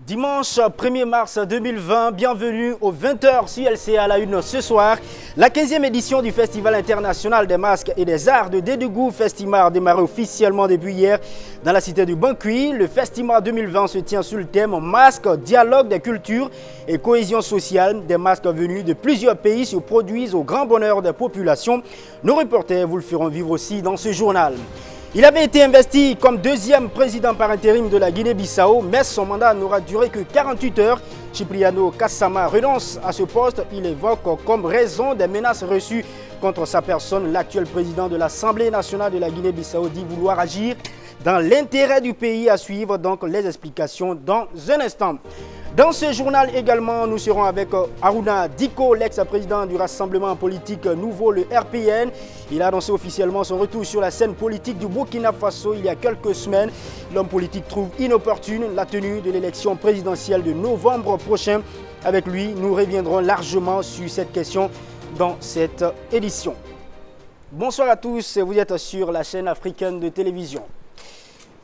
Dimanche 1er mars 2020, bienvenue aux 20h sur LCA à la une ce soir. La 15e édition du Festival international des masques et des arts de Dédougou Festimar a démarré officiellement depuis hier dans la cité du Banqui. Le Festimar 2020 se tient sous le thème Masques, dialogue des cultures et cohésion sociale. Des masques venus de plusieurs pays se produisent au grand bonheur des populations. Nos reporters vous le feront vivre aussi dans ce journal. Il avait été investi comme deuxième président par intérim de la Guinée-Bissau, mais son mandat n'aura duré que 48 heures. Cipriano Kassama renonce à ce poste. Il évoque comme raison des menaces reçues contre sa personne. L'actuel président de l'Assemblée nationale de la Guinée-Bissau dit vouloir agir dans l'intérêt du pays. À suivre donc les explications dans un instant. Dans ce journal également, nous serons avec Aruna Diko, l'ex-président du Rassemblement politique nouveau, le RPN. Il a annoncé officiellement son retour sur la scène politique du Burkina Faso il y a quelques semaines. L'homme politique trouve inopportune la tenue de l'élection présidentielle de novembre prochain. Avec lui, nous reviendrons largement sur cette question dans cette édition. Bonsoir à tous, vous êtes sur la chaîne africaine de télévision.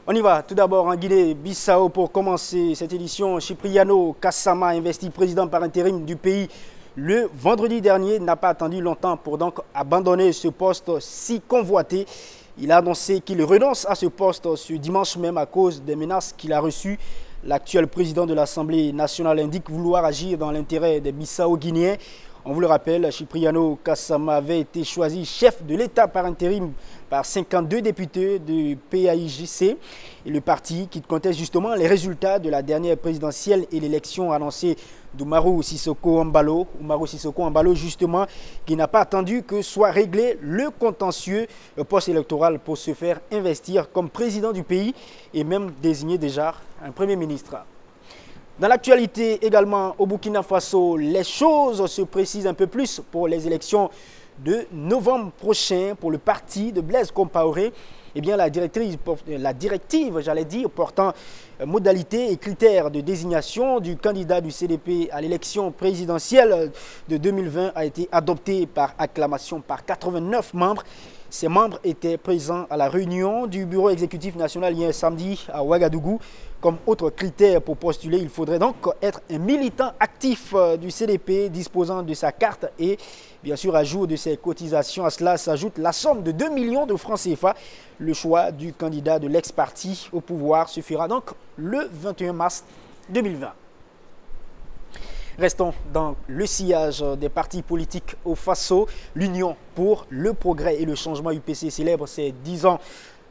On y va. Tout d'abord en Guinée-Bissau pour commencer cette édition. Cipriano Kassama, investi président par intérim du pays le vendredi dernier, n'a pas attendu longtemps pour donc abandonner ce poste si convoité. Il a annoncé qu'il renonce à ce poste ce dimanche même à cause des menaces qu'il a reçues. L'actuel président de l'Assemblée nationale indique vouloir agir dans l'intérêt des Bissau-Guinéens. On vous le rappelle, Cipriano Kassama avait été choisi chef de l'État par intérim par 52 députés du PAIJC et le parti qui conteste justement les résultats de la dernière présidentielle et l'élection annoncée d'Oumarou Sissoko Embalo. Oumarou Sissoko Embalo justement qui n'a pas attendu que soit réglé le contentieux post-électoral pour se faire investir comme président du pays et même désigner déjà un premier ministre. Dans l'actualité également au Burkina Faso, les choses se précisent un peu plus pour les élections de novembre prochain pour le parti de Blaise Compaoré. Eh bien, la directive, portant modalités et critères de désignation du candidat du CDP à l'élection présidentielle de 2020 a été adoptée par acclamation par 89 membres. Ces membres étaient présents à la réunion du bureau exécutif national hier samedi à Ouagadougou. Comme autre critère pour postuler, il faudrait donc être un militant actif du CDP disposant de sa carte et bien sûr à jour de ses cotisations. À cela s'ajoute la somme de 2 millions de francs CFA. Le choix du candidat de l'ex-parti au pouvoir se fera donc le 21 mars 2020. Restons dans le sillage des partis politiques au Faso. L'Union pour le progrès et le changement UPC célèbre ses 10 ans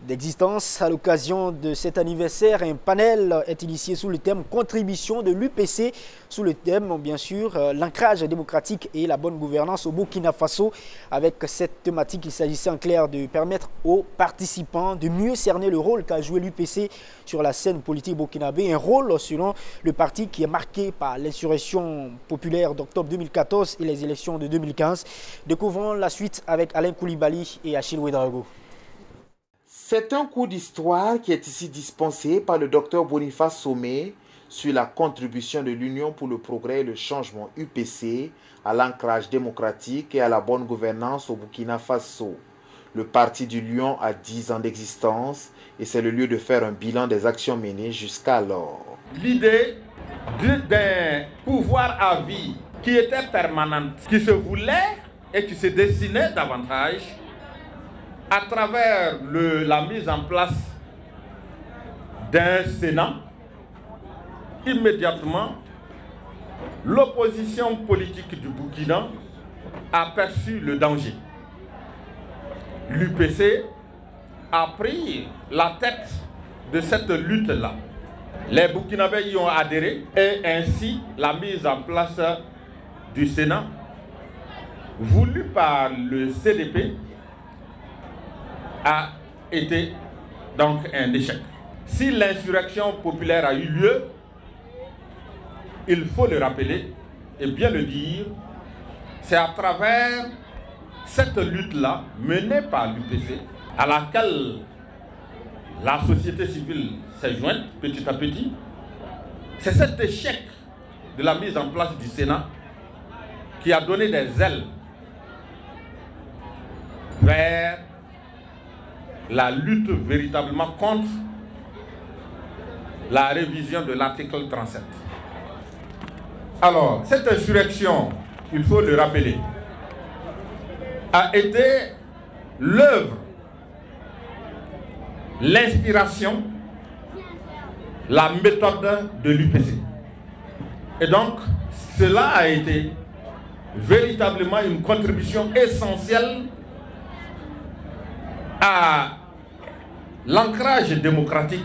d'existence. À l'occasion de cet anniversaire, un panel est initié sous le thème contribution de l'UPC, sous le thème bien sûr l'ancrage démocratique et la bonne gouvernance au Burkina Faso. Avec cette thématique, il s'agissait en clair de permettre aux participants de mieux cerner le rôle qu'a joué l'UPC sur la scène politique burkinabé, un rôle selon le parti qui est marqué par l'insurrection populaire d'octobre 2014 et les élections de 2015. Découvrons la suite avec Alain Koulibaly et Achille Ouedraogo. C'est un cours d'histoire qui est ici dispensé par le docteur Boniface Sommet sur la contribution de l'Union pour le progrès et le changement UPC à l'ancrage démocratique et à la bonne gouvernance au Burkina Faso. Le parti du Lion a 10 ans d'existence et c'est le lieu de faire un bilan des actions menées jusqu'alors. L'idée d'un pouvoir à vie qui était permanente, qui se voulait et qui se dessinait davantage à travers la mise en place d'un Sénat. Immédiatement, l'opposition politique du Burkina a perçu le danger. L'UPC a pris la tête de cette lutte-là. Les Burkinabés y ont adhéré et ainsi la mise en place du Sénat, voulu par le CDP, a été donc un échec. Si l'insurrection populaire a eu lieu, il faut le rappeler et bien le dire, c'est à travers cette lutte-là menée par l'UPC, à laquelle la société civile s'est jointe petit à petit, c'est cet échec de la mise en place du Sénat qui a donné des ailes vers la lutte véritablement contre la révision de l'article 37. Alors, cette insurrection, il faut le rappeler, a été l'œuvre, l'inspiration, la méthode de l'UPC. Et donc, cela a été véritablement une contribution essentielle à l'ancrage démocratique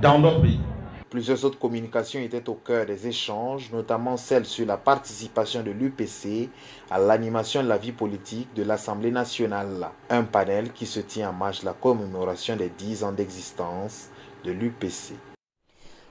dans notre pays. Plusieurs autres communications étaient au cœur des échanges, notamment celle sur la participation de l'UPC à l'animation de la vie politique de l'Assemblée nationale. Un panel qui se tient en marge de la commémoration des 10 ans d'existence de l'UPC.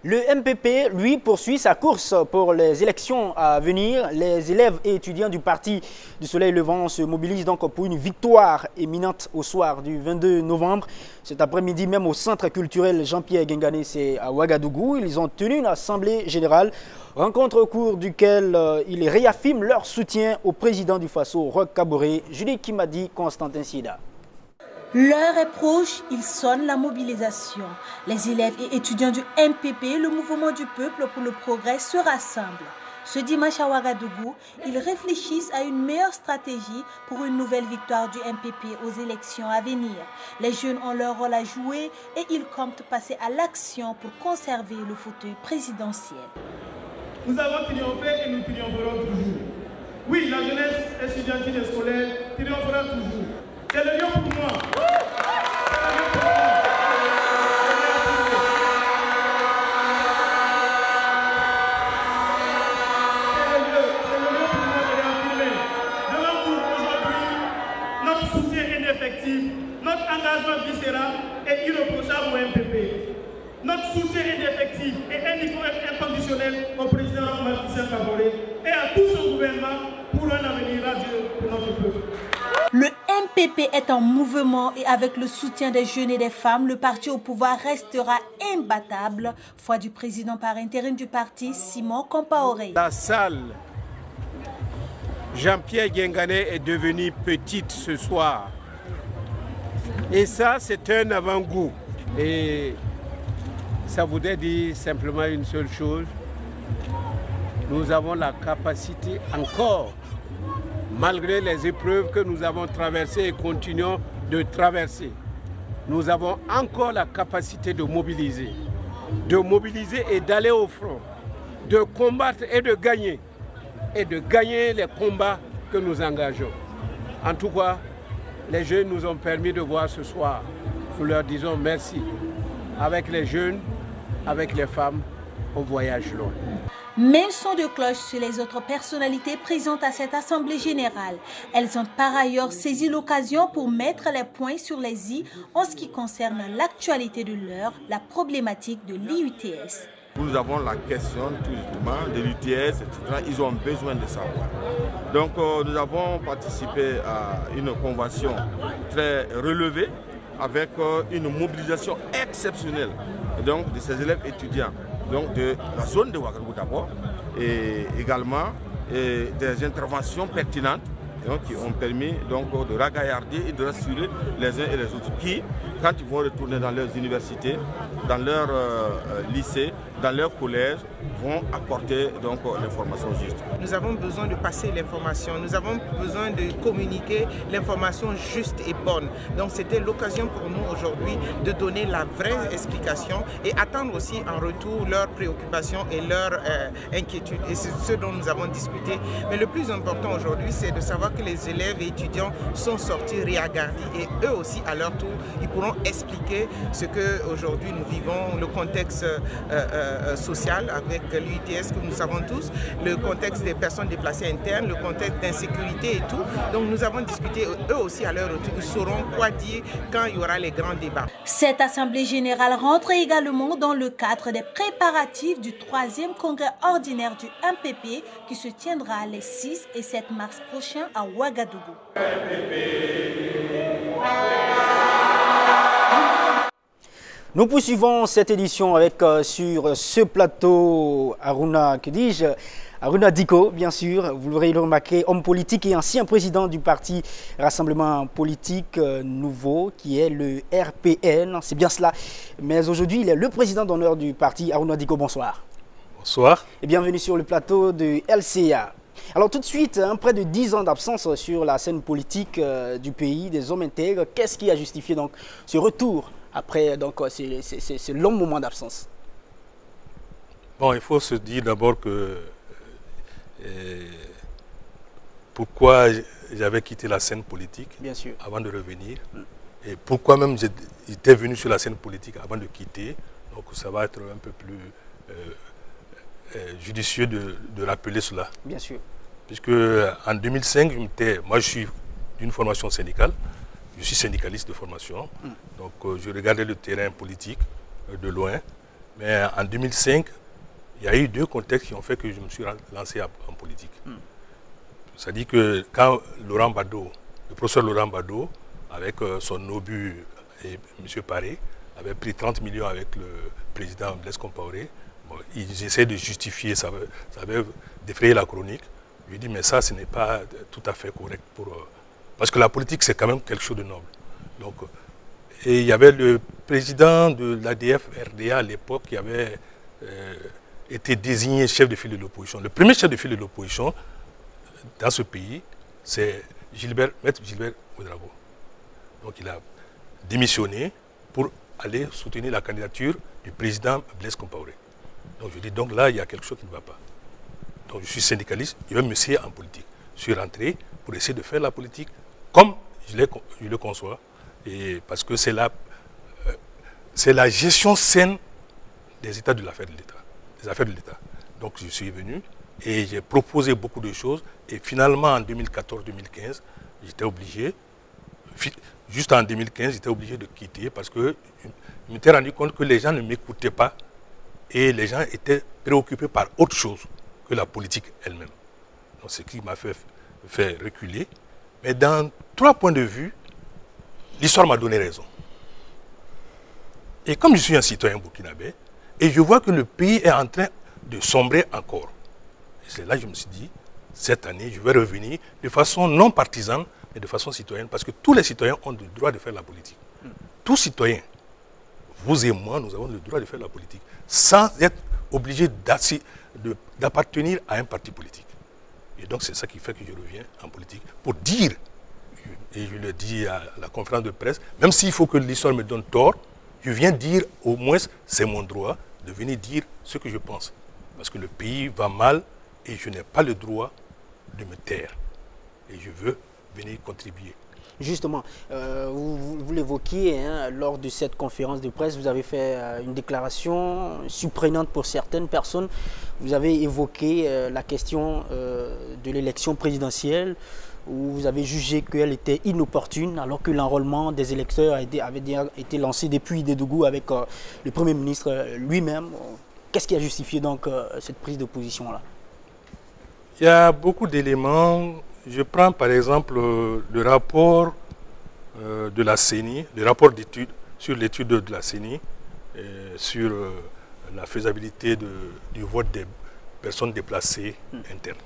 Le MPP, lui, poursuit sa course pour les élections à venir. Les élèves et étudiants du Parti du Soleil Levant se mobilisent donc pour une victoire éminente au soir du 22 novembre. Cet après-midi, même au centre culturel Jean-Pierre Guingané, c'est à Ouagadougou. Ils ont tenu une assemblée générale, rencontre au cours duquel ils réaffirment leur soutien au président du Faso, Roch Kaboré. Julie Kimadi, Constantin Sida. L'heure est proche, ils sonnent la mobilisation. Les élèves et étudiants du MPP, le mouvement du peuple pour le progrès, se rassemblent. Ce dimanche à Ouagadougou, ils réfléchissent à une meilleure stratégie pour une nouvelle victoire du MPP aux élections à venir. Les jeunes ont leur rôle à jouer et ils comptent passer à l'action pour conserver le fauteuil présidentiel. Nous avons triomphé et nous triompherons toujours. Oui, la jeunesse estudiantine et scolaire triomphera toujours. C'est le lion pour moi. Notre engagement viscéral est irréprochable au MPP. Notre soutien indéfectible et inconditionnel au président Roch Kaboré et à tout son gouvernement pour un avenir radieux pour notre peuple. Le MPP est en mouvement et avec le soutien des jeunes et des femmes, le parti au pouvoir restera imbattable. Foi du président par intérim du parti, Simon Compaoré. La salle Jean-Pierre Guingané est devenue petite ce soir. Et ça, c'est un avant-goût. Et ça voudrait dire simplement une seule chose. Nous avons la capacité encore, malgré les épreuves que nous avons traversées et continuons de traverser, nous avons encore la capacité de mobiliser et d'aller au front, de combattre et de gagner les combats que nous engageons. En tout cas, les jeunes nous ont permis de voir ce soir. Nous leur disons merci. Avec les jeunes, avec les femmes, on voyage loin. Même son de cloche sur les autres personnalités présentes à cette assemblée générale. Elles ont par ailleurs saisi l'occasion pour mettre les points sur les i en ce qui concerne l'actualité de l'heure, la problématique de l'IUTS. Nous avons la question tout justement de l'UTS, etc. Ils ont besoin de savoir. Donc nous avons participé à une convention très relevée avec une mobilisation exceptionnelle donc, de ces élèves étudiants donc, de la zone de Ouagadougou d'abord et également des interventions pertinentes donc, qui ont permis donc, de ragaillarder et de rassurer les uns et les autres qui, quand ils vont retourner dans leurs universités, dans leurs lycées, dans leurs collèges, vont apporter donc l'information juste. Nous avons besoin de passer l'information, nous avons besoin de communiquer l'information juste et bonne. Donc c'était l'occasion pour nous aujourd'hui de donner la vraie explication et attendre aussi en retour leurs préoccupations et leurs inquiétudes. Et c'est ce dont nous avons discuté. Mais le plus important aujourd'hui, c'est de savoir que les élèves et étudiants sont sortis réagardis et eux aussi, à leur tour, ils pourront expliquer ce qu'aujourd'hui nous vivons, le contexte social avec l'UTS que nous savons tous, le contexte des personnes déplacées internes, le contexte d'insécurité et tout. Donc nous avons discuté, eux aussi à leur retour, ils sauront quoi dire quand il y aura les grands débats. Cette assemblée générale rentre également dans le cadre des préparatifs du 3e congrès ordinaire du MPP qui se tiendra les 6 et 7 mars prochains à Ouagadougou. Nous poursuivons cette édition avec sur ce plateau Aruna, que dis-je, Aruna Diko, bien sûr, vous l'aurez remarqué, homme politique et ancien président du parti Rassemblement Politique Nouveau, qui est le RPN, c'est bien cela. Mais aujourd'hui, il est le président d'honneur du parti. Aruna Diko, bonsoir. Bonsoir. Et bienvenue sur le plateau de LCA. Alors tout de suite, près de 10 ans d'absence sur la scène politique du pays, des hommes intègres, qu'est-ce qui a justifié donc ce retour après donc, ce long moment d'absence? Bon, il faut se dire d'abord que pourquoi j'avais quitté la scène politique bien sûr, avant de revenir, et pourquoi même j'étais venu sur la scène politique avant de quitter. Donc ça va être un peu plus judicieux de rappeler cela. Bien sûr. Puisque en 2005, moi je suis d'une formation syndicale, je suis syndicaliste de formation, donc je regardais le terrain politique de loin. Mais en 2005, il y a eu deux contextes qui ont fait que je me suis lancé en politique. C'est-à-dire que quand Laurent Badot, le professeur Laurent Badot, avec son obus et M. Paré, avait pris 30 millions avec le président Blaise Compaoré, bon, ils essaient de justifier, ça avait défrayé la chronique. Je lui ai dit, mais ça, ce n'est pas tout à fait correct pour... parce que la politique, c'est quand même quelque chose de noble. Donc, et il y avait le président de l'ADF-RDA à l'époque qui avait été désigné chef de file de l'opposition. Le premier chef de file de l'opposition dans ce pays, c'est Maître Gilbert Ouedraogo. Donc il a démissionné pour aller soutenir la candidature du président Blaise Compaoré. Donc je dis, donc là, il y a quelque chose qui ne va pas. Donc je suis syndicaliste, je vais me essayer en politique. Je suis rentré pour essayer de faire la politique comme je le conçois. Et parce que c'est la gestion saine des états de l'affaire de l'État, des affaires de l'État. Donc je suis venu et j'ai proposé beaucoup de choses. Et finalement, en 2014-2015, j'étais obligé, juste en 2015, j'étais obligé de quitter parce que je m'étais rendu compte que les gens ne m'écoutaient pas et les gens étaient préoccupés par autre chose que la politique elle-même. Donc ce qui m'a fait reculer. Mais dans 3 points de vue, l'histoire m'a donné raison. Et comme je suis un citoyen burkinabé, et je vois que le pays est en train de sombrer encore. Et c'est là que je me suis dit, cette année, je vais revenir de façon non partisane, mais de façon citoyenne, parce que tous les citoyens ont le droit de faire la politique. Tous citoyens, vous et moi, nous avons le droit de faire la politique, sans être obligés d'appartenir à un parti politique. Et donc c'est ça qui fait que je reviens en politique, pour dire, et je le dis à la conférence de presse, même s'il faut que l'histoire me donne tort, je viens dire, au moins, c'est mon droit de venir dire ce que je pense. Parce que le pays va mal et je n'ai pas le droit de me taire. Et je veux venir contribuer. Justement, vous l'évoquiez lors de cette conférence de presse, vous avez fait une déclaration surprenante pour certaines personnes. Vous avez évoqué la question de l'élection présidentielle, où vous avez jugé qu'elle était inopportune, alors que l'enrôlement des électeurs avait été lancé depuis Dédougou avec le Premier ministre lui-même. Qu'est-ce qui a justifié donc cette prise de position-là? Il y a beaucoup d'éléments. Je prends par exemple le rapport de la CENI, le rapport d'étude sur l'étude de la CENI, sur la faisabilité du vote des personnes déplacées internes.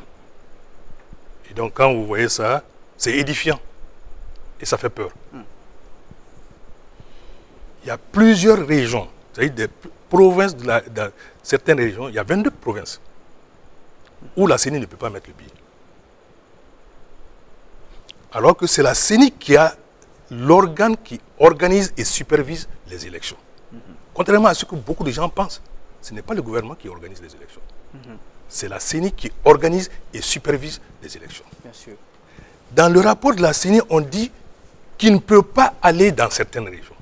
Et donc quand vous voyez ça, c'est édifiant et ça fait peur. Il y a plusieurs régions, c'est-à-dire des provinces de certaines régions, il y a 22 provinces où la CENI ne peut pas mettre le pied. Alors que c'est la CENI qui a l'organe qui organise et supervise les élections. Contrairement à ce que beaucoup de gens pensent, ce n'est pas le gouvernement qui organise les élections. C'est la CENI qui organise et supervise les élections. Bien sûr. Dans le rapport de la CENI, on dit qu'il ne peut pas aller dans certaines régions,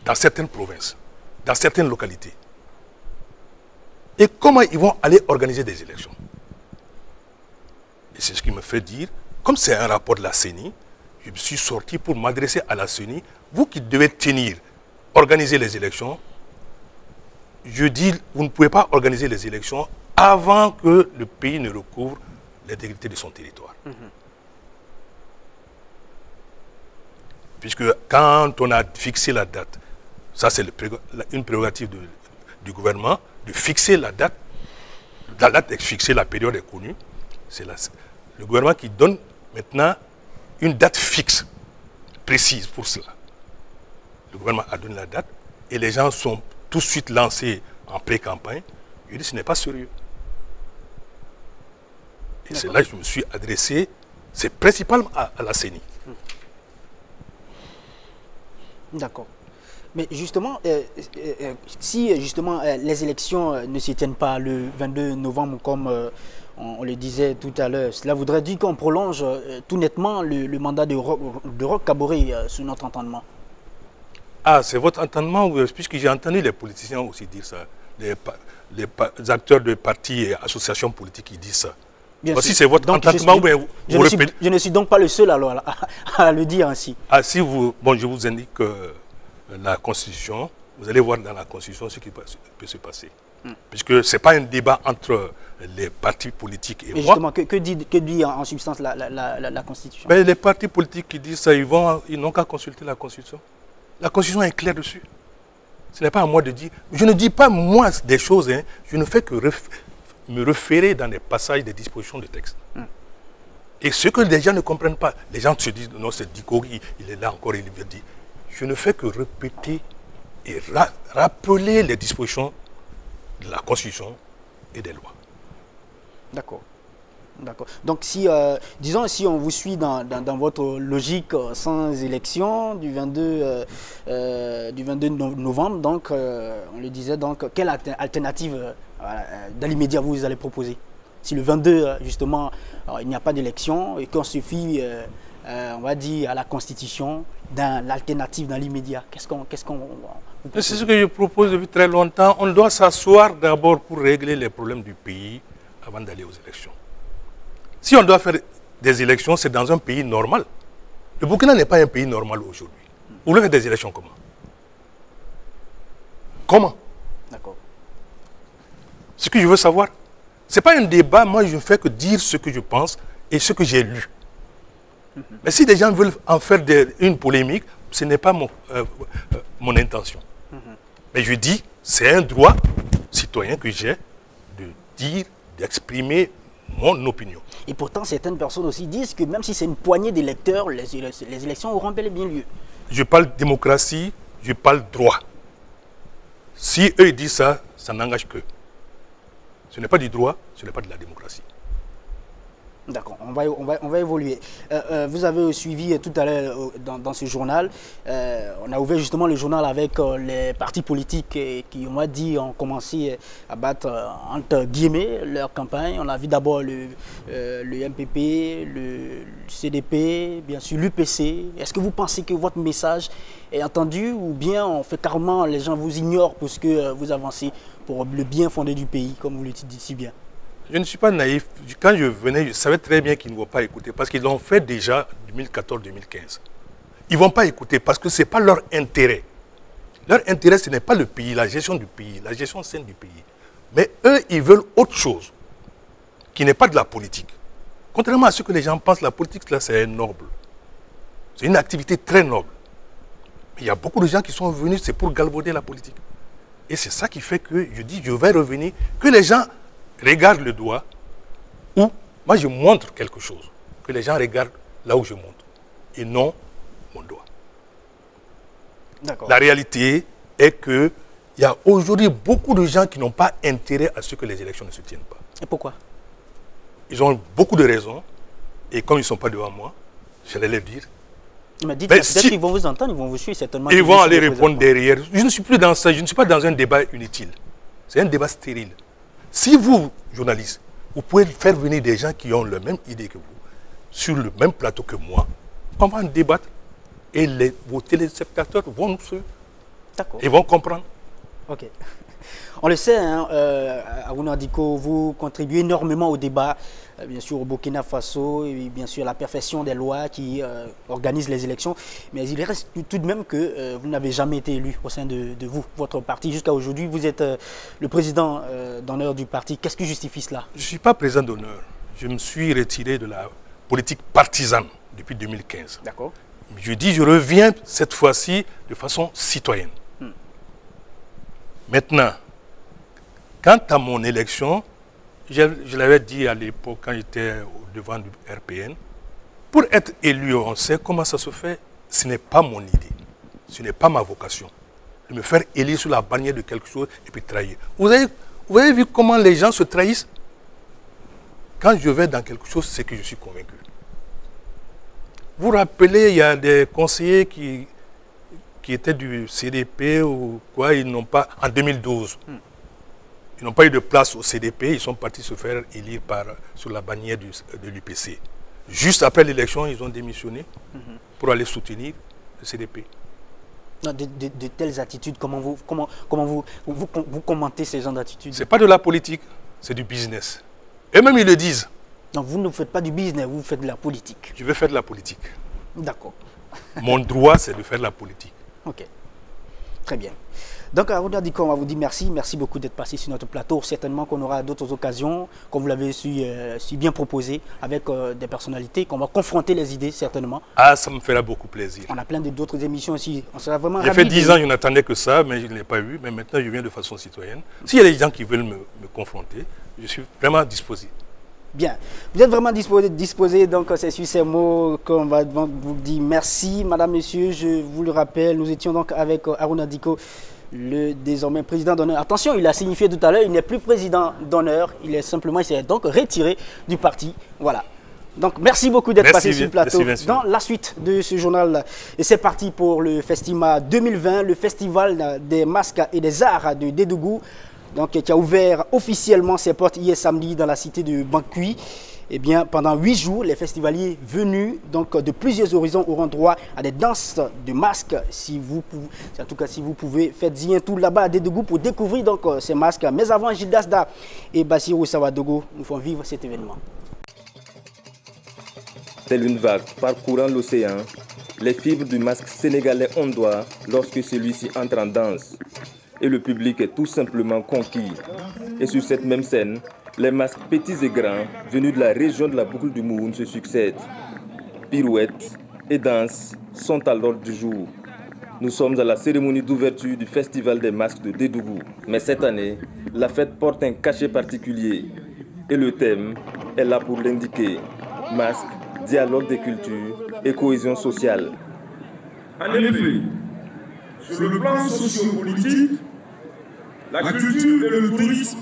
dans certaines provinces, dans certaines localités. Et comment ils vont aller organiser des élections? Et c'est ce qui me fait dire, comme c'est un rapport de la CENI, je me suis sorti pour m'adresser à la CENI. Vous qui devez organiser les élections, je dis, vous ne pouvez pas organiser les élections avant que le pays ne recouvre l'intégrité de son territoire. Puisque quand on a fixé la date, Ça, c'est une prérogative du gouvernement de fixer la date. La date est fixée, la période est connue. C'est le gouvernement qui donne maintenant une date fixe, précise pour cela. Le gouvernement a donné la date et les gens sont tout de suite lancés en pré-campagne. Je dis ce n'est pas sérieux. Et c'est là que je me suis adressé, c'est principalement à la CENI. D'accord. Mais justement, si justement les élections ne se tiennent pas le 22 novembre comme on le disait tout à l'heure, cela voudrait dire qu'on prolonge tout nettement le mandat de Roch Kaboré sous notre entendement. Ah, c'est votre entendement, puisque j'ai entendu les politiciens aussi dire ça, les acteurs de partis et associations politiques qui disent ça. Si c'est votre entendement, je ne suis donc pas le seul alors à le dire ainsi. Ah, si vous, bon, je vous indique la Constitution, vous allez voir dans la Constitution ce qui peut se passer. Puisque ce n'est pas un débat entre les partis politiques et moi. Justement, que dit en substance la Constitution? Les partis politiques qui disent ça, ils n'ont qu'à consulter la Constitution. La Constitution est claire dessus. Ce n'est pas à moi de dire. Je ne dis pas moi des choses, hein, je ne fais que me référer dans les passages des dispositions de texte. Et ce que les gens ne comprennent pas, les gens se disent, non, c'est Diko, il est là encore, il veut dire. Je ne fais que répéter et rappeler les dispositions de la Constitution et des lois. D'accord. D'accord. Donc, si, disons, si on vous suit dans votre logique sans élection du 22 novembre, donc, on le disait, donc, quelle alternative dans l'immédiat vous allez proposer? Si le 22, justement, il n'y a pas d'élection et qu'on se fie, on va dire, à la Constitution, dans l'alternative dans l'immédiat, qu'est-ce qu'on c'est ce que je propose depuis très longtemps. On doit s'asseoir d'abord pour régler les problèmes du pays avant d'aller aux élections. Si on doit faire des élections, c'est dans un pays normal. Le Burkina n'est pas un pays normal aujourd'hui. Vous voulez faire des élections comment? Comment? D'accord. Ce que je veux savoir, ce n'est pas un débat, moi je ne fais que dire ce que je pense et ce que j'ai lu. Mais si des gens veulent en faire une polémique, ce n'est pas mon intention. Mais je dis, c'est un droit citoyen que j'ai de dire, d'exprimer mon opinion. Et pourtant, certaines personnes aussi disent que même si c'est une poignée d'électeurs, les élections auront bel et bien lieu. Je parle démocratie, je parle droit. Si eux disent ça, ça n'engage qu'eux. Ce n'est pas du droit, ce n'est pas de la démocratie. D'accord, on va évoluer. Vous avez suivi tout à l'heure dans ce journal, on a ouvert justement le journal avec les partis politiques qui, on m'a dit, ont commencé à battre, entre guillemets, leur campagne. On a vu d'abord le MPP, le CDP, bien sûr l'UPC. Est-ce que vous pensez que votre message est entendu ou bien on fait carrément, les gens vous ignorent parce que vous avancez pour le bien fondé du pays, comme vous le dites si bien? Je ne suis pas naïf. Quand je venais, je savais très bien qu'ils ne vont pas écouter parce qu'ils l'ont fait déjà en 2014-2015. Ils ne vont pas écouter parce que ce n'est pas leur intérêt. Leur intérêt, ce n'est pas le pays, la gestion du pays, la gestion saine du pays. Mais eux, ils veulent autre chose qui n'est pas de la politique. Contrairement à ce que les gens pensent, la politique, là, c'est noble. C'est une activité très noble. Mais il y a beaucoup de gens qui sont venus, c'est pour galvauder la politique. Et c'est ça qui fait que je dis, je vais revenir, que les gens regarde le doigt, ou moi je montre quelque chose, que les gens regardent là où je montre, et non mon doigt. La réalité est qu'il y a aujourd'hui beaucoup de gens qui n'ont pas intérêt à ce que les élections ne se tiennent pas. Et pourquoi? Ils ont beaucoup de raisons, et comme ils ne sont pas devant moi, je vais leur dire. Mais dites, dès qu'ils vont vous entendre, ils vont vous suivre certainement. Ils vont aller répondre derrière. Je ne suis plus dans ça, je ne suis pas dans un débat inutile. C'est un débat stérile. Si vous, journalistes, vous pouvez faire venir des gens qui ont la même idée que vous, sur le même plateau que moi, on va en débattre et vos téléspectateurs vont nous suivre. D'accord. Ils vont comprendre. Ok. On le sait, hein, Aruna Diko, vous contribuez énormément au débat, bien sûr au Burkina Faso, et bien sûr à la perfection des lois qui organisent les élections. Mais il reste tout de même que vous n'avez jamais été élu au sein de vous, votre parti. Jusqu'à aujourd'hui, vous êtes le président d'honneur du parti. Qu'est-ce qui justifie cela? Je ne suis pas président d'honneur. Je me suis retiré de la politique partisane depuis 2015. D'accord. Je dis, je reviens cette fois-ci de façon citoyenne. Maintenant, quant à mon élection, je l'avais dit à l'époque quand j'étais au devant du RPN, pour être élu, on sait comment ça se fait, ce n'est pas mon idée, ce n'est pas ma vocation. De me faire élire sur la bannière de quelque chose et puis trahir. Vous avez vu comment les gens se trahissent? Quand je vais dans quelque chose, c'est que je suis convaincu. Vous vous rappelez, il y a des conseillers qui étaient du CDP ou quoi, ils n'ont pas, en 2012, ils n'ont pas eu de place au CDP, ils sont partis se faire élire sur la bannière de l'UPC. Juste après l'élection, ils ont démissionné pour aller soutenir le CDP. Non, de telles attitudes, comment vous commentez ces genres d'attitudes? Ce n'est pas de la politique, c'est du business. Et même ils le disent. Donc vous ne faites pas du business, vous faites de la politique. Je vais faire de la politique. D'accord. Mon droit, c'est de faire de la politique. Ok. Très bien. Donc, Aruna Diko, on va vous dire merci. Merci beaucoup d'être passé sur notre plateau. Certainement qu'on aura d'autres occasions, comme vous l'avez su bien proposer, avec des personnalités, qu'on va confronter les idées, certainement. Ah, ça me fera beaucoup plaisir. On a plein d'autres émissions aussi. On sera vraiment ravis. J'ai fait 10 ans, je n'attendais que ça, mais je ne l'ai pas eu. Mais maintenant, je viens de façon citoyenne. S'il y a des gens qui veulent me confronter, je suis vraiment disposé. Bien. Vous êtes vraiment disposé, donc c'est sur ces mots qu'on va vous dire merci, madame, monsieur. Je vous le rappelle, nous étions donc avec Aruna Diko, le désormais président d'honneur. Attention, il a signifié tout à l'heure, il n'est plus président d'honneur, il s'est donc retiré du parti. Voilà. Donc merci beaucoup d'être passé sur le plateau. Dans la suite de ce journal, et c'est parti pour le Festima 2020, le festival des masques et des arts de Dédougou, donc qui a ouvert officiellement ses portes hier samedi dans la cité de Bankui. Eh bien, pendant 8 jours, les festivaliers venus donc, de plusieurs horizons auront droit à des danses de masques. En tout cas, si vous pouvez, faites-y un tour là-bas à Dédougou pour découvrir donc, ces masques. Mais avant, Gilles Dasda et Bassirou Savadogo nous font vivre cet événement. Telle une vague parcourant l'océan, les fibres du masque sénégalais ondoient lorsque celui-ci entre en danse. Et le public est tout simplement conquis. Et sur cette même scène, les masques petits et grands, venus de la région de la boucle du Mouhoun, se succèdent. Pirouettes et danses sont à l'ordre du jour. Nous sommes à la cérémonie d'ouverture du Festival des masques de Dédougou. Mais cette année, la fête porte un cachet particulier. Et le thème est là pour l'indiquer. Masque, dialogue des cultures et cohésion sociale. En effet, sur le plan socio-politique, la culture et le tourisme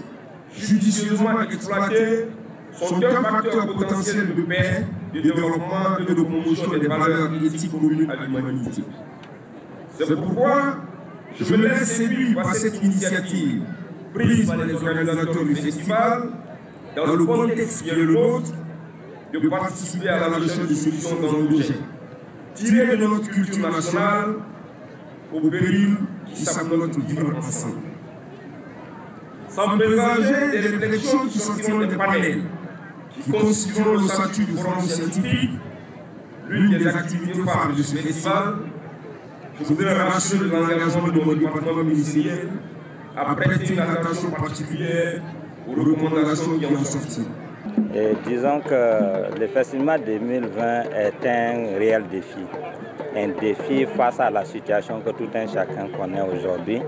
judicieusement exploités sont un facteur potentiel de paix, de développement et de promotion des valeurs éthiques communes à l'humanité. C'est pourquoi je me laisse séduire par cette initiative prise par les organisateurs du festival dans le contexte qui est le nôtre de participer à la recherche de solutions endogènes, tirées de notre culture nationale au péril qui s'appelote vivre ensemble. Sans présager des réflexions qui sortiront des panels, qui constitueront le statut du forum scientifique, l'une des activités phares de ce festival, je voudrais rassurer l'engagement de mon département ministériel à prêter une attention particulière aux recommandations qui en sortiront. Disons que le Festival 2020 est un réel défi. Un défi face à la situation que tout un chacun connaît aujourd'hui.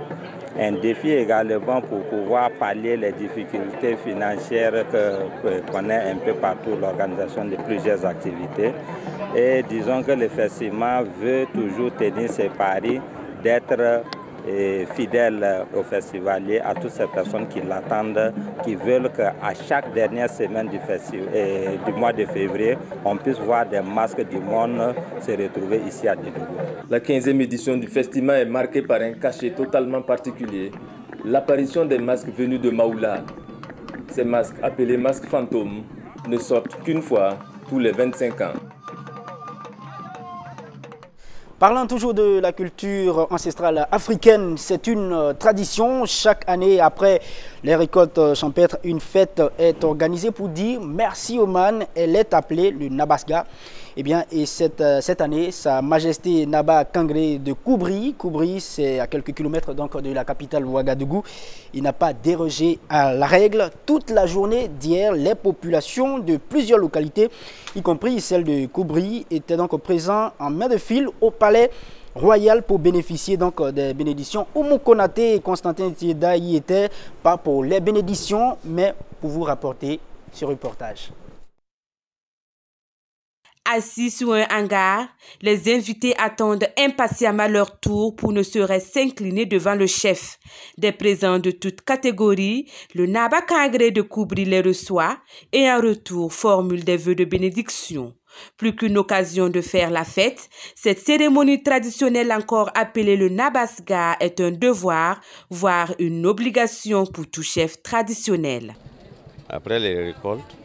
Un défi également pour pouvoir pallier les difficultés financières que connaît un peu partout l'organisation de plusieurs activités. Et disons que le festival veut toujours tenir ses paris d'être fidèle aux festivaliers, à toutes ces personnes qui l'attendent, qui veulent qu'à chaque dernière semaine du mois de février, on puisse voir des masques du monde se retrouver ici à Dédougou. La 15e édition du festival est marquée par un cachet totalement particulier, l'apparition des masques venus de Maoula. Ces masques, appelés masques fantômes, ne sortent qu'une fois tous les 25 ans. Parlant toujours de la culture ancestrale africaine, c'est une tradition. Chaque année, après les récoltes champêtres, une fête est organisée pour dire merci au man. Elle est appelée le Nabasga. Eh bien, et cette année, Sa Majesté Naba Kangré de Koubri. Koubri, c'est à quelques kilomètres donc, de la capitale Ouagadougou. Il n'a pas dérogé à la règle. Toute la journée d'hier, les populations de plusieurs localités, y compris celle de Koubri, étaient donc présentes en main de file au palais royal pour bénéficier donc des bénédictions. Oumou Konaté et Constantin Tieda y étaient, pas pour les bénédictions, mais pour vous rapporter ce reportage. Assis sous un hangar, les invités attendent impatiemment leur tour pour ne serait-ce s'incliner devant le chef. Des présents de toutes catégories, le Naba Kangré de Koubri les reçoit et en retour formule des vœux de bénédiction. Plus qu'une occasion de faire la fête, cette cérémonie traditionnelle encore appelée le Nabasga est un devoir, voire une obligation pour tout chef traditionnel. Après les récoltes,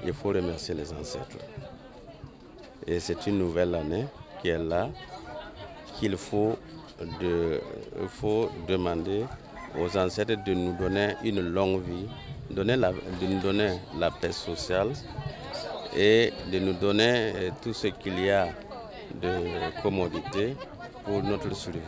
il faut remercier les ancêtres. Et c'est une nouvelle année qui est là, qu'il faut demander aux ancêtres de nous donner une longue vie, de nous donner la paix sociale et de nous donner tout ce qu'il y a de commodité pour notre survie.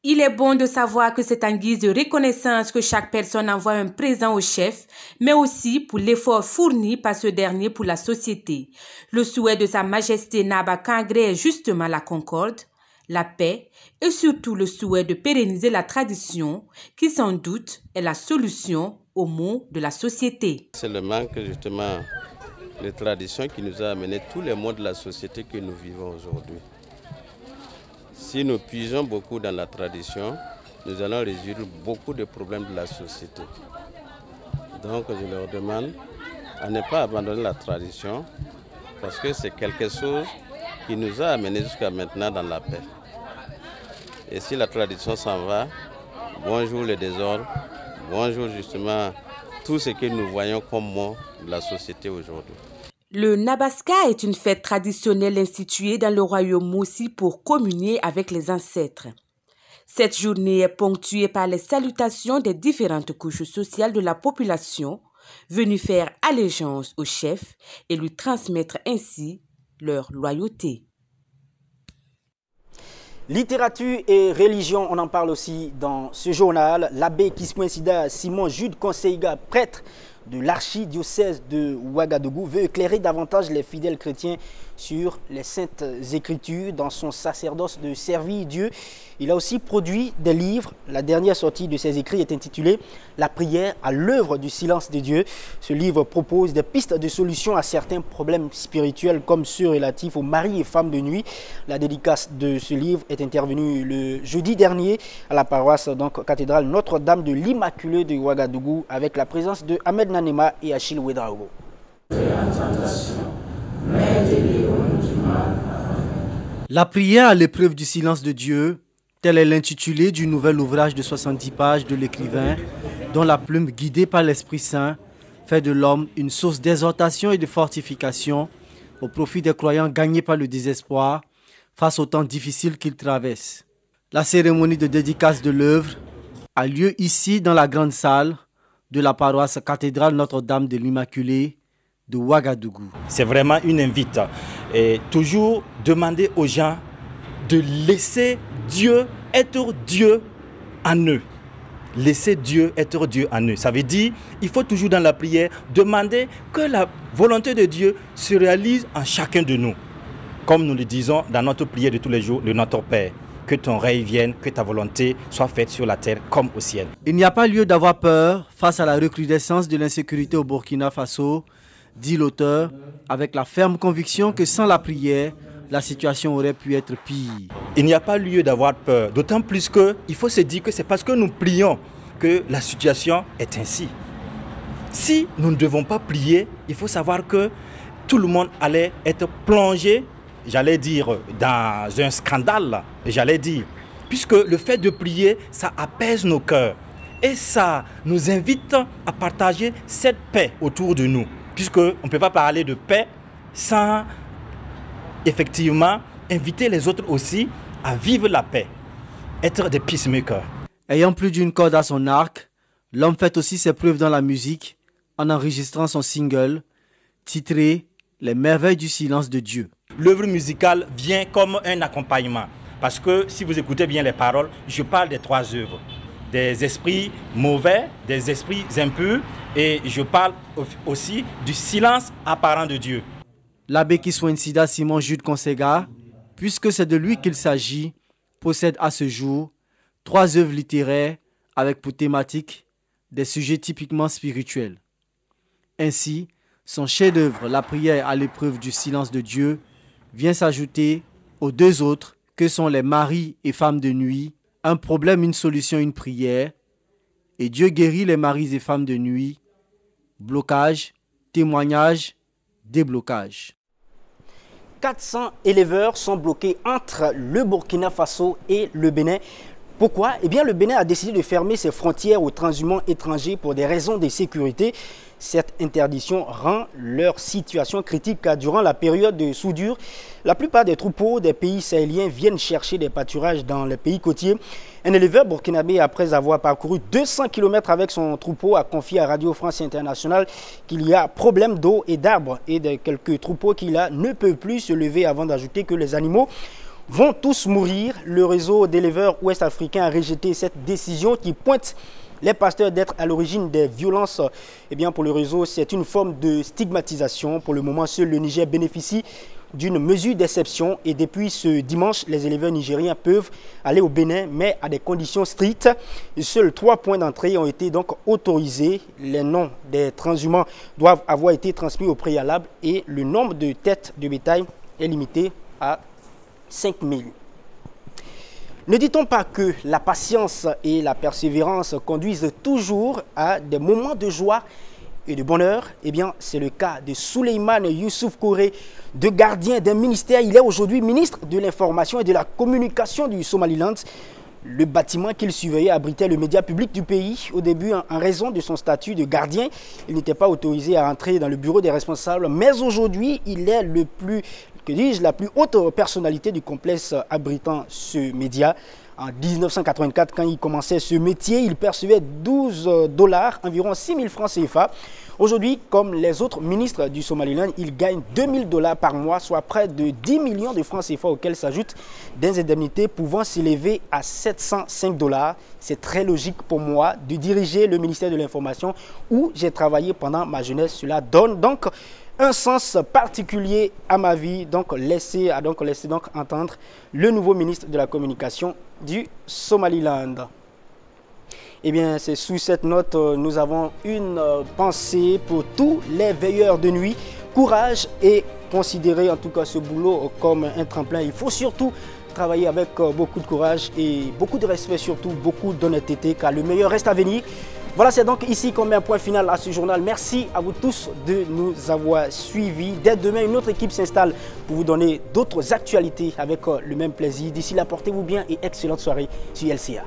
Il est bon de savoir que c'est en guise de reconnaissance que chaque personne envoie un présent au chef, mais aussi pour l'effort fourni par ce dernier pour la société. Le souhait de Sa Majesté Naba Kangré est justement la concorde, la paix et surtout le souhait de pérenniser la tradition qui sans doute est la solution aux maux de la société. C'est le manque justement de tradition qui nous a amené tous les maux de la société que nous vivons aujourd'hui. Si nous puisons beaucoup dans la tradition, nous allons résoudre beaucoup de problèmes de la société. Donc je leur demande à ne pas abandonner la tradition parce que c'est quelque chose qui nous a amenés jusqu'à maintenant dans la paix. Et si la tradition s'en va, bonjour le désordre, bonjour justement tout ce que nous voyons comme mot de la société aujourd'hui. Le Nabaska est une fête traditionnelle instituée dans le royaume Moussi pour communier avec les ancêtres. Cette journée est ponctuée par les salutations des différentes couches sociales de la population venues faire allégeance au chef et lui transmettre ainsi leur loyauté. Littérature et religion, on en parle aussi dans ce journal. L'abbé Kispoensida Simon Jude Conseilga, prêtre de l'archidiocèse de Ouagadougou, veut éclairer davantage les fidèles chrétiens sur les saintes écritures dans son sacerdoce de servir Dieu. Il a aussi produit des livres. La dernière sortie de ses écrits est intitulée « La prière à l'œuvre du silence de Dieu ». Ce livre propose des pistes de solutions à certains problèmes spirituels comme ceux relatifs aux maris et femmes de nuit. La dédicace de ce livre est intervenue le jeudi dernier à la paroisse cathédrale Notre-Dame de l'Immaculée de Ouagadougou avec la présence de Ahmed Nanema et Achille Ouedraogo. La prière à l'épreuve du silence de Dieu, tel est l'intitulé du nouvel ouvrage de 70 pages de l'écrivain, dont la plume guidée par l'Esprit Saint fait de l'homme une source d'exhortation et de fortification au profit des croyants gagnés par le désespoir face aux temps difficiles qu'ils traversent. La cérémonie de dédicace de l'œuvre a lieu ici dans la grande salle de la paroisse cathédrale Notre-Dame de l'Immaculée de Ouagadougou. C'est vraiment une invite et toujours demander aux gens de laisser Dieu être Dieu en eux. Laisser Dieu être Dieu en eux. Ça veut dire il faut toujours dans la prière demander que la volonté de Dieu se réalise en chacun de nous. Comme nous le disons dans notre prière de tous les jours, le Notre Père. Que ton règne vienne, que ta volonté soit faite sur la terre comme au ciel. Il n'y a pas lieu d'avoir peur face à la recrudescence de l'insécurité au Burkina Faso, dit l'auteur, avec la ferme conviction que sans la prière, la situation aurait pu être pire. Il n'y a pas lieu d'avoir peur, d'autant plus qu'il faut se dire que c'est parce que nous prions que la situation est ainsi. Si nous ne devons pas prier, il faut savoir que tout le monde allait être plongé, j'allais dire, dans un scandale, j'allais dire. Puisque le fait de prier, ça apaise nos cœurs. Et ça nous invite à partager cette paix autour de nous. Puisqu'on ne peut pas parler de paix sans, effectivement, inviter les autres aussi à vivre la paix. Être des peacemakers. Ayant plus d'une corde à son arc, l'homme fait aussi ses preuves dans la musique en enregistrant son single titré « Les merveilles du silence de Dieu ». L'œuvre musicale vient comme un accompagnement. Parce que si vous écoutez bien les paroles, je parle des trois œuvres. Des esprits mauvais, des esprits impurs, et je parle aussi du silence apparent de Dieu. L'abbé Kispoensida Simon Jude Conseilga, puisque c'est de lui qu'il s'agit, possède à ce jour 3 œuvres littéraires avec pour thématique des sujets typiquement spirituels. Ainsi, son chef-d'œuvre, La prière à l'épreuve du silence de Dieu, vient s'ajouter aux 2 autres que sont Les maris et femmes de nuit, Un problème, une solution, une prière, et Dieu guérit les maris et femmes de nuit, blocage, témoignage, déblocage. 400 éleveurs sont bloqués entre le Burkina Faso et le Bénin. Pourquoi? Eh bien, le Bénin a décidé de fermer ses frontières aux transhumants étrangers pour des raisons de sécurité. Cette interdiction rend leur situation critique car durant la période de soudure, la plupart des troupeaux des pays sahéliens viennent chercher des pâturages dans les pays côtiers. Un éleveur burkinabé, après avoir parcouru 200 km avec son troupeau, a confié à Radio France Internationale qu'il y a problème d'eau et d'arbres et de quelques troupeaux qu'il a ne peuvent plus se lever avant d'ajouter que les animaux vont tous mourir. Le réseau d'éleveurs ouest-africains a rejeté cette décision qui pointe les pasteurs d'être à l'origine des violences. Eh bien, pour le réseau, c'est une forme de stigmatisation. Pour le moment, seul le Niger bénéficie d'une mesure d'exception et depuis ce dimanche, les éleveurs nigériens peuvent aller au Bénin, mais à des conditions strictes. Seuls 3 points d'entrée ont été donc autorisés. Les noms des transhumants doivent avoir été transmis au préalable et le nombre de têtes de bétail est limité à 5000. Ne dit-on pas que la patience et la persévérance conduisent toujours à des moments de joie et de bonheur? Eh bien, c'est le cas de Souleymane Youssouf Koré, de gardien d'un ministère. Il est aujourd'hui ministre de l'Information et de la Communication du Somaliland. Le bâtiment qu'il surveillait abritait le média public du pays. Au début, en raison de son statut de gardien, il n'était pas autorisé à entrer dans le bureau des responsables. Mais aujourd'hui, il est la plus haute personnalité du complexe abritant ce média. En 1984, quand il commençait ce métier, il percevait $12, environ 6 000 francs CFA. Aujourd'hui, comme les autres ministres du Somaliland, il gagne $2000 par mois, soit près de 10 millions de francs CFA auxquels s'ajoutent des indemnités pouvant s'élever à $705. C'est très logique pour moi de diriger le ministère de l'Information où j'ai travaillé pendant ma jeunesse. Cela donne donc un sens particulier à ma vie, donc laissez entendre le nouveau ministre de la Communication du Somaliland. Eh bien, c'est sous cette note, nous avons une pensée pour tous les veilleurs de nuit. Courage et considérez en tout cas ce boulot comme un tremplin. Il faut surtout travailler avec beaucoup de courage et beaucoup de respect, surtout beaucoup d'honnêteté, car le meilleur reste à venir. Voilà, c'est donc ici qu'on met un point final à ce journal. Merci à vous tous de nous avoir suivis. Dès demain, une autre équipe s'installe pour vous donner d'autres actualités avec le même plaisir. D'ici là, portez-vous bien et excellente soirée sur LCA.